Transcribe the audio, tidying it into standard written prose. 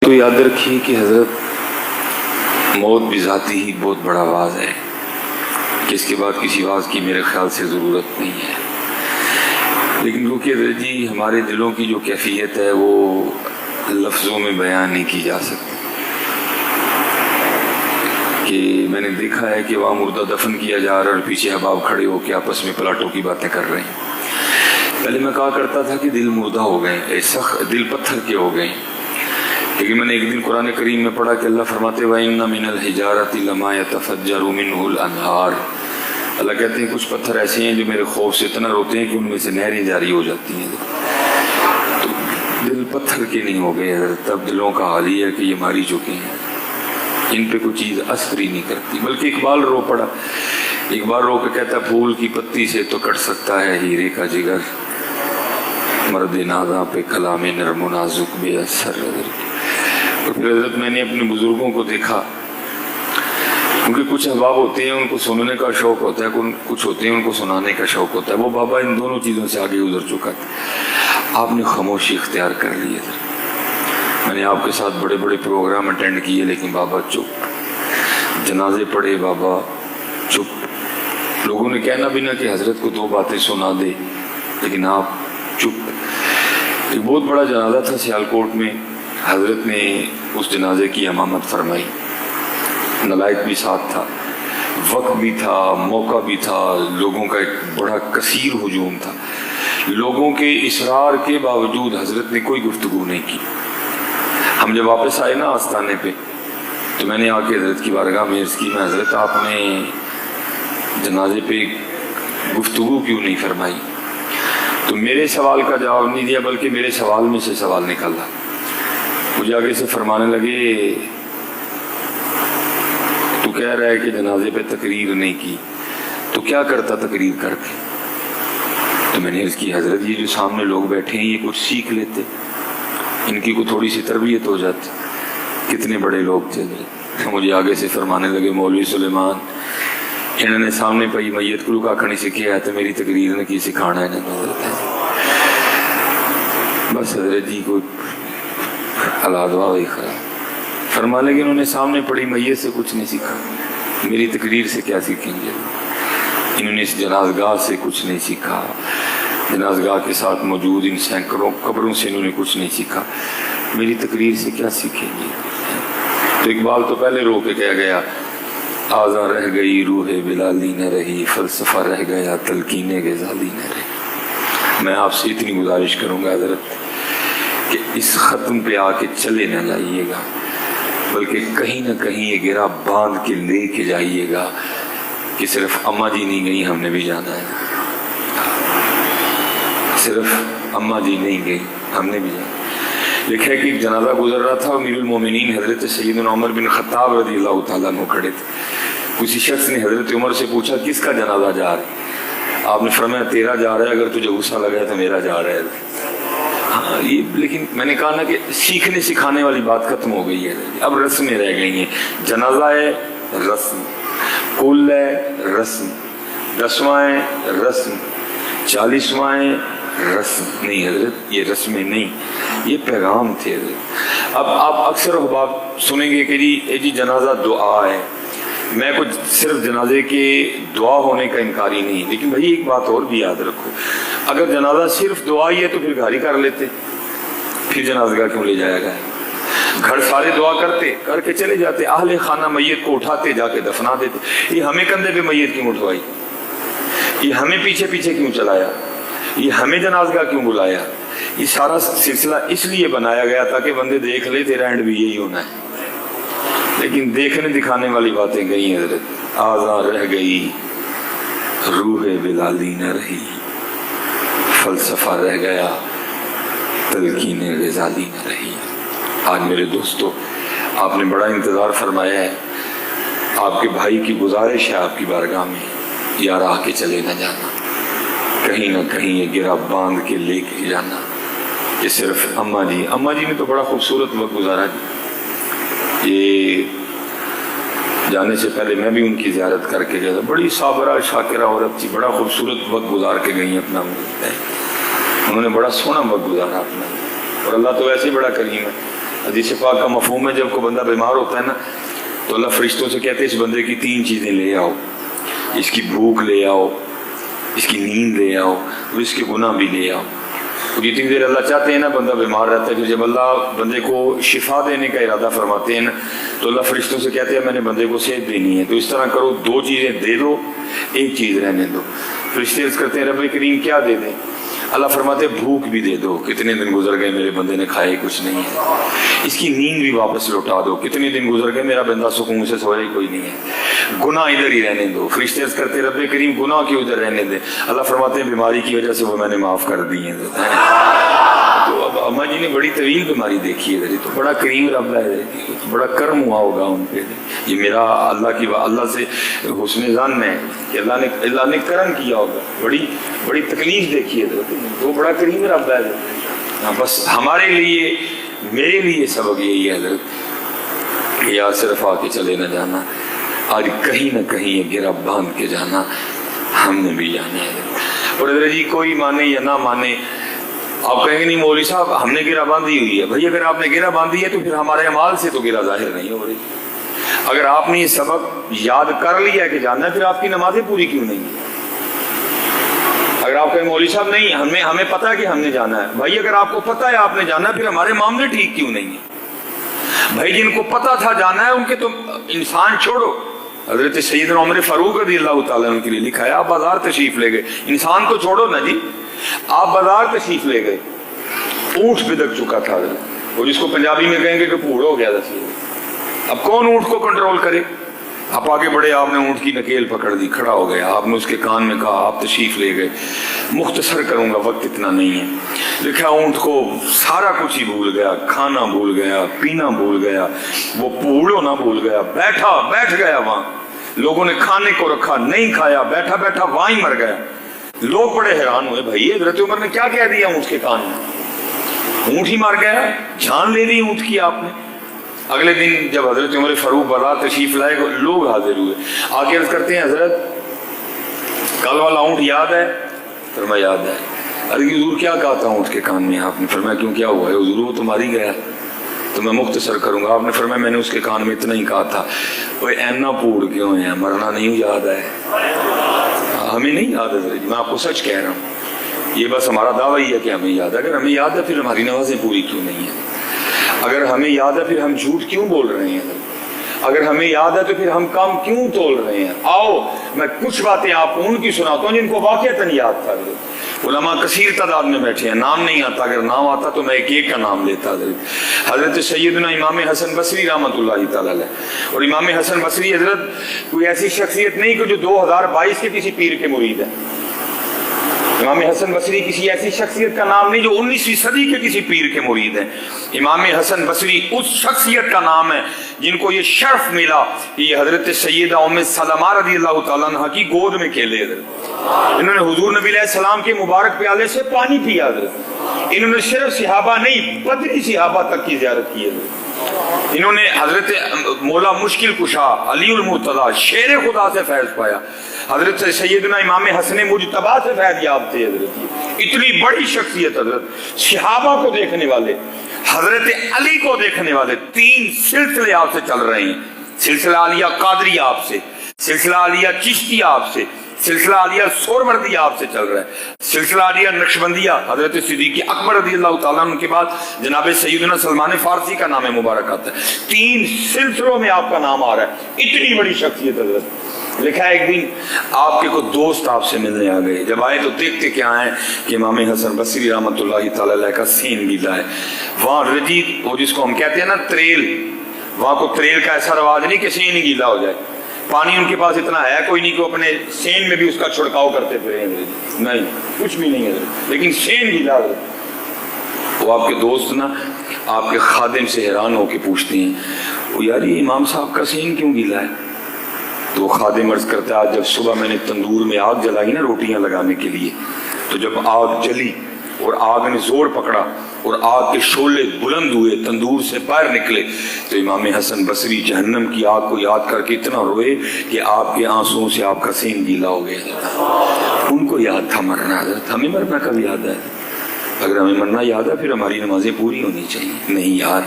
تو یاد رکھیے کہ حضرت موت بھی ذاتی ہی بہت بڑا واز ہے کہ اس کے بعد کسی واز کی میرے خیال سے ضرورت نہیں ہے، لیکن کیونکہ حضرت جی ہمارے دلوں کی جو کیفیت ہے وہ لفظوں میں بیان نہیں کی جا سکتی، کہ میں نے دیکھا ہے کہ وہاں مردہ دفن کیا جا رہا ہے اور پیچھے احباب کھڑے ہو کے آپس میں پلاٹوں کی باتیں کر رہے ہیں۔ پہلے میں کہا کرتا تھا کہ دل مردہ ہو گئے، ایسا دل پتھر کے ہو گئے، لیکن میں نے ایک دن قرآن کریم میں پڑھا کہ اللہ فرماتے وَإِنَّ مِنَ الْحِجَارَةِ لَمَا يَتَفَجَّرُ مِنْهُ الْأَنْهَارُ، اللہ کہتے ہیں کچھ پتھر ایسے ہیں جو میرے خوف سے اتنا روتے ہیں کہ ان میں سے نہریں جاری ہو جاتی ہیں۔ تو دل پتھر کے نہیں ہو گئے، تب دلوں کا حال یہ ہے کہ یہ ماری چکے ہیں، ان پہ کوئی چیز اثر ہی نہیں کرتی۔ بلکہ اقبال رو پڑا، اقبال رو کے کہتا ہے پھول کی پتی سے تو کٹ سکتا ہے ہیرے کا جگر، مرد نازاں پہ کلام نرم و نازک بے اثر۔ اور پھر حضرت میں نے اپنے بزرگوں کو دیکھا، کیونکہ کچھ احباب ہوتے ہیں ان کو سننے کا شوق ہوتا ہے، کچھ ہوتے ہیں ان کو سنانے کا شوق ہوتا ہے، وہ بابا ان دونوں چیزوں سے آگے گزر چکا تھا۔ آپ نے خاموشی اختیار کر لی ہے۔ میں نے آپ کے ساتھ بڑے بڑے پروگرام اٹینڈ کیے، لیکن بابا چپ، جنازے پڑھے بابا چپ، لوگوں نے کہنا بھی نہ کہ حضرت کو دو باتیں سنا دے، لیکن آپ چپ۔ ایک بہت بڑا جنازہ تھا سیالکوٹ میں، حضرت نے اس جنازے کی امامت فرمائی، نلائق بھی ساتھ تھا، وقت بھی تھا، موقع بھی تھا، لوگوں کا ایک بڑا کثیر ہجوم تھا، لوگوں کے اصرار کے باوجود حضرت نے کوئی گفتگو نہیں کی۔ ہم جب واپس آئے نا آستانے پہ تو میں نے آ کے حضرت کی بارگاہ میں عرض کی، میں حضرت آپ نے جنازے پہ گفتگو کیوں نہیں فرمائی؟ تو میرے سوال کا جواب نہیں دیا، بلکہ میرے سوال میں سے سوال نکالا، مجھے آگے سے فرمانے لگے تو کہہ رہا ہے کہ جنازے پہ تقریر نہیں کی، تو کیا کرتا تقریر کر کے؟ تو میں نے عرض کی حضرت یہ جو سامنے لوگ بیٹھے ہیں یہ کچھ سیکھ لیتے، ان کی کو تھوڑی سی تربیت ہو جاتی۔ کتنے بڑے لوگ تھے حضرت، مجھے آگے سے فرمانے لگے مولوی سلیمان انہوں نے سامنے پئی میت کو لکا کھڑی سکھیا ہے تو میری تقریر نے کی سکھانا ہے بس حضرت جی کو حالات واقعی خراب فرما لگے، انہوں نے سامنے پڑی میت سے کچھ نہیں سیکھا، میری تقریر سے کیا سیکھیں گے؟ انہوں نے اس جنازگاہ سے کچھ نہیں سیکھا، جنازگاہ کے ساتھ موجود ان سینکڑوں قبروں سے انہوں نے کچھ نہیں سیکھا، میری تقریر سے کیا سیکھیں گے؟ تو اقبال تو پہلے رو کے کہہ گیا آزاں رہ گئی روح بلالی نہ رہی، فلسفہ رہ گیا تلقین غزالی نہ رہی۔ میں آپ سے اتنی گزارش کروں گا حضرت کہ اس ختم پہ آ کے چلے نہ جائیے گا، بلکہ کہیں نہ کہیں یہ گرا باندھ کے لے کے جائیے گا کہ صرف اماں جی نہیں گئی، ہم نے بھی جانا ہے، صرف اماں جی نہیں گئی، ہم نے بھی جانا۔ لکھا ہے کہ ایک جنازہ گزر رہا تھا، امیر المومنین حضرت سیدنا عمر بن خطاب رضی اللہ تعالیٰ عنہ کھڑے تھے۔ کسی شخص نے حضرت عمر سے پوچھا کس کا جنازہ جا رہا ہے؟ آپ نے فرمایا تیرا جا رہا ہے، اگر تجھے غصہ لگا ہے تو میرا جا رہا ہے۔ ہاں یہ لیکن میں نے کہا نا کہ سیکھنے سکھانے والی بات ختم ہو گئی ہے، اب رسمیں رہ گئی ہیں۔ جنازہ ہے رسم، کل ہے رسم، 10واں ہے رسم، 40واں ہے رسم، نہیں حضرت یہ رسمیں نہیں، یہ پیغام تھے حضرت۔ اب آپ اکثر احباب سنیں گے کہ جی جنازہ دعا ہے، میں کچھ صرف جنازے کے دعا ہونے کا انکاری نہیں، لیکن بھائی ایک بات اور بھی یاد رکھو، اگر جنازہ صرف دعا ہی ہے تو پھر گھر ہی کر لیتے، پھر جنازگاہ کیوں لے جایا گیا؟ گھر سارے دعا کرتے، کر کے چلے جاتے، اہل خانہ میت کو اٹھاتے جا کے دفنا دیتے۔ یہ ہمیں کندھے پہ میت کیوں اٹھوائی؟ یہ ہمیں پیچھے پیچھے کیوں چلایا؟ یہ ہمیں جنازگاہ کیوں بلایا؟ یہ سارا سلسلہ اس لیے بنایا گیا تاکہ بندے دیکھ لے تیرا اینڈ بھی یہی ہونا ہے، لیکن دیکھنے دکھانے والی باتیں گئی حضرت۔ آزاں رہ گئی روح بلالی نہ رہی، فلسفہ رہ گیا تلقین غزالی نہ رہی۔ آج میرے دوستو آپ نے بڑا انتظار فرمایا ہے، آپ کے بھائی کی گزارش ہے آپ کی بارگاہ میں، یار آ کے چلے نہ جانا، کہیں نہ کہیں یہ گرا باندھ کے لے کے جانا۔ یہ صرف اماں جی نے تو بڑا خوبصورت وقت گزارا جی، یہ جانے سے پہلے میں بھی ان کی زیارت کر کے گیا تھا، بڑی صابرہ شاکرہ عورت تھی، بڑا خوبصورت وقت گزار کے گئی اپنا، انہوں نے بڑا سونا وقت گزارا اپنا، اور اللہ تو ویسے بڑا کریم ہے، حدیث پاک کا مفہوم ہے جب کوئی بندہ بیمار ہوتا ہے نا تو اللہ فرشتوں سے کہتے ہیں اس بندے کی 3 چیزیں لے آؤ، اس کی بھوک لے آؤ، اس کی نیند لے آؤ اور اس کے گناہ بھی لے آؤ۔ اور جتنی دیر اللہ چاہتے ہیں نا بندہ بیمار رہتا ہے، پھر جب اللہ بندے کو شفا دینے کا ارادہ فرماتے ہیں نا تو اللہ فرشتوں سے کہتے ہیں میں نے بندے کو صحت دینی ہے، تو اس طرح کرو 2 چیزیں دے دو، 1 چیز رہنے دو۔ فرشتے عرض کرتے ہیں رب کریم کیا دے دیں؟ اللہ فرماتے ہیں بھوک بھی دے دو، کتنے دن گزر گئے میرے بندے نے کھائے کچھ نہیں ہے۔ اس کی نیند بھی واپس لوٹا دو، کتنے دن گزر گئے میرا بندہ سکون سے سویا ہی کوئی نہیں ہے۔ گناہ ادھر ہی رہنے دو۔ فرشتے عرض کرتے ہیں رب کریم گناہ کیوں ادھر رہنے دیں؟ اللہ فرماتے ہیں بیماری کی وجہ سے وہ میں نے معاف کر دی ہیں۔ تو اب اماں جی نے بڑی طویل بیماری دیکھی ہے، تو بڑا کریم رب ہے، بڑا کرم ہوا ہوگا ان پہ۔ یہ میرا اللہ سے حسن ظن ہے کہ اللہ نے کرم کیا ہوگا، بڑی تکلیف دیکھی ہے تو بڑا کریم رب ہے۔ بس ہمارے لیے میرے لیے سبق یہی ہے حضرت کہ یاد صرف آ کے چلے نہ جانا، آج کہیں نہ کہیں یہ گرہ باندھ کے جانا ہم نے بھی جانا ہے۔ اور حضرت جی کوئی مانے یا نہ مانے، آپ کہیں گے نہیں مولوی صاحب ہم نے گرہ باندھی ہوئی ہے۔ بھائی اگر آپ نے گرہ باندھی ہے تو پھر ہمارے اعمال سے تو گرہ ظاہر نہیں ہو رہی۔ اگر آپ نے یہ سبق یاد کر لیا ہے کہ جاننا ہے، پھر آپ کی نمازیں پوری کیوں نہیں ہیں؟ اگر آپ کہیں مولوی صاحب نہیں ہمیں پتہ ہے کہ ہم نے جانا ہے، بھائی اگر آپ کو پتہ ہے آپ نے جانا ہے پھر ہمارے معاملے ٹھیک کیوں نہیں ہیں؟ بھائی جن کو پتہ تھا جانا ہے ان کے تو انسان چھوڑو۔ حضرت سیدنا عمر فاروق رضی اللہ تعالیٰ عنہ کے لیے لکھا ہے آپ بازار تشریف لے گئے، انسان کو چھوڑو نا جی، آپ بازار تشریف لے گئے، اونٹ بدک چکا تھا اور جس کو پنجابی میں کہیں گے کہ پھوڑ ہو گیا تھا۔ اب کون اونٹ کو کنٹرول کرے؟ آپ آگے بڑھے، آپ نے اونٹ کی نکیل پکڑ دی، کھڑا ہو گیا، آپ نے اس کے کان میں کہا، آپ تشریف لے گئے۔ مختصر کروں گا وقت اتنا نہیں ہے۔ لکھا اونٹ کو سارا کچھ ہی بھول گیا، کھانا بھول گیا، پینا بھول گیا، وہ پھوڑنا بھول گیا، بیٹھ گیا وہاں، لوگوں نے کھانے کو رکھا نہیں کھایا، بیٹھا وہاں ہی مر گیا۔ لوگ بڑے حیران ہوئے، بھائی حضرت عمر نے کیا کہہ دیا اونٹ کے کان میں؟ اونٹ ہی مر گیا، جان لے لی اونٹ کی آپ نے۔ اگلے دن جب حضرت عمر فاروق بازار تشریف لائے لوگ حاضر ہوئے، آگے عرض کرتے ہیں حضرت کل والا اونٹ یاد ہے؟ فرمایا یاد ہے۔ ارے حضور کیا کہا تھا اونٹ کے کان میں؟ آپ نے فرمایا کیوں کیا ہوا ہے؟ حضور وہ تو مار ہی گیا۔ تو میں مختصر کروں گا، آپ نے فرمایا میں نے اس کے کان میں اتنا ہی کہا تھا، وہ اینا پھوڑ کیوں ہے، مرنا نہیں یاد ہے؟ ہمیں نہیں یاد ہے، میں آپ کو سچ کہہ رہا ہوں، یہ بس ہمارا دعویٰ ہی ہے کہ ہمیں یاد ہے۔ اگر ہمیں یاد ہے پھر ہماری نمازیں پوری کیوں نہیں ہیں؟ اگر ہمیں یاد ہے پھر ہم جھوٹ کیوں بول رہے ہیں؟ اگر ہمیں یاد ہے تو پھر ہم کام کیوں تول رہے ہیں؟ آؤ میں کچھ باتیں آپ کو ان کی سناتا ہوں جن کو واقعتاً یاد تھا۔ علماء کثیر تعداد میں بیٹھے ہیں، نام نہیں آتا، اگر نام آتا تو میں ایک کا نام لیتا۔ حضرت سیدنا امام حسن بصری رحمۃ اللہ تعالیٰ علیہ، اور امام حسن بصری حضرت کوئی ایسی شخصیت نہیں کہ جو 2022 کے کسی پیر کے مرید ہے۔ امام حسن بصری کسی ایسی شخصیت کا نام نہیں جو 19ویں صدی کے کسی پیر کے مرید ہیں۔ امام حسن بصری اس شخصیت کا نام ہے جن کو یہ شرف ملا کہ یہ حضرت سیدہ ام سلمہ رضی اللہ تعالیٰ عنہ کی گود میں کھیلے حضرت۔ انہوں نے حضور نبی علیہ السلام کے مبارک پیالے سے پانی پیا حضرت۔ انہوں نے صرف صحابہ نہیں بدری صحابہ تک کی زیارت کی حضرت۔ انہوں نے حضرت مولا مشکل کشا علی المرتضیٰ شیر خدا سے فیض پایا۔ حضرت سیدنا امام حسن مجتبیٰ سے فیض یاب تھے حضرت۔ اتنی بڑی شخصیت حضرت، صحابہ کو دیکھنے والے، حضرت علی کو دیکھنے والے، 3 سلسلے آپ سے چل رہے ہیں۔ سلسلہ عالیہ قادری آپ سے، سلسلہ عالیہ چشتی آپ سے، سلسلہ عالیہ سہروردی آپ سے چل رہا ہے، سلسلہ عالیہ نقشبندیہ حضرت صدیق اکبر رضی اللہ تعالیٰ عنہ کے بعد جناب سیدنا سلمان فارسی کا نام مبارک آتا ہے۔ 3 سلسلوں میں آپ کا نام آ رہا ہے، اتنی بڑی شخصیت حضرت۔ لکھا ہے ایک دن آپ کے کوئی دوست آپ سے ملنے آ گئے، جب آئے تو دیکھتے کیا ہیں کہ امام حسن بصری رحمۃ اللہ تعالیٰ علیہ کا سین گیلا ہے۔ وہاں رجید، وہ جس کو ہم کہتے ہیں نا تریل، وہاں کو تریل کا ایسا رواج نہیں کہ سین ہی گیلا ہو جائے۔ پانی ان کے پاس اتنا ہے کوئی نہیں کہ وہ اپنے سین میں بھی اس کا چھڑکاؤ کرتے پھریں، نہیں کچھ بھی نہیں ہے، لیکن سین گیلا ہے۔ وہ آپ کے دوست نا آپ کے خادم سے حیران ہو کے پوچھتے ہیں، وہ یار یہ امام صاحب کا سین کیوں گیلا ہے؟ تو خادم عرض کرتا ہے آج جب صبح میں نے تندور میں آگ جلائی نا روٹیاں لگانے کے لیے، تو جب آگ جلی اور آگ نے زور پکڑا اور آگ کے شعلے بلند ہوئے، تندور سے باہر نکلے، تو امام حسن بصری جہنم کی آگ کو یاد کر کے اتنا روئے کہ آپ کے آنسوؤں سے آپ کا سین گیلا ہو گیا۔ ان کو یاد تھا مرنا حضرت، ہمیں مرنا کب یاد ہے؟ اگر ہمیں مرنا یاد ہے پھر ہماری نمازیں پوری ہونی چاہیے۔ نہیں یار،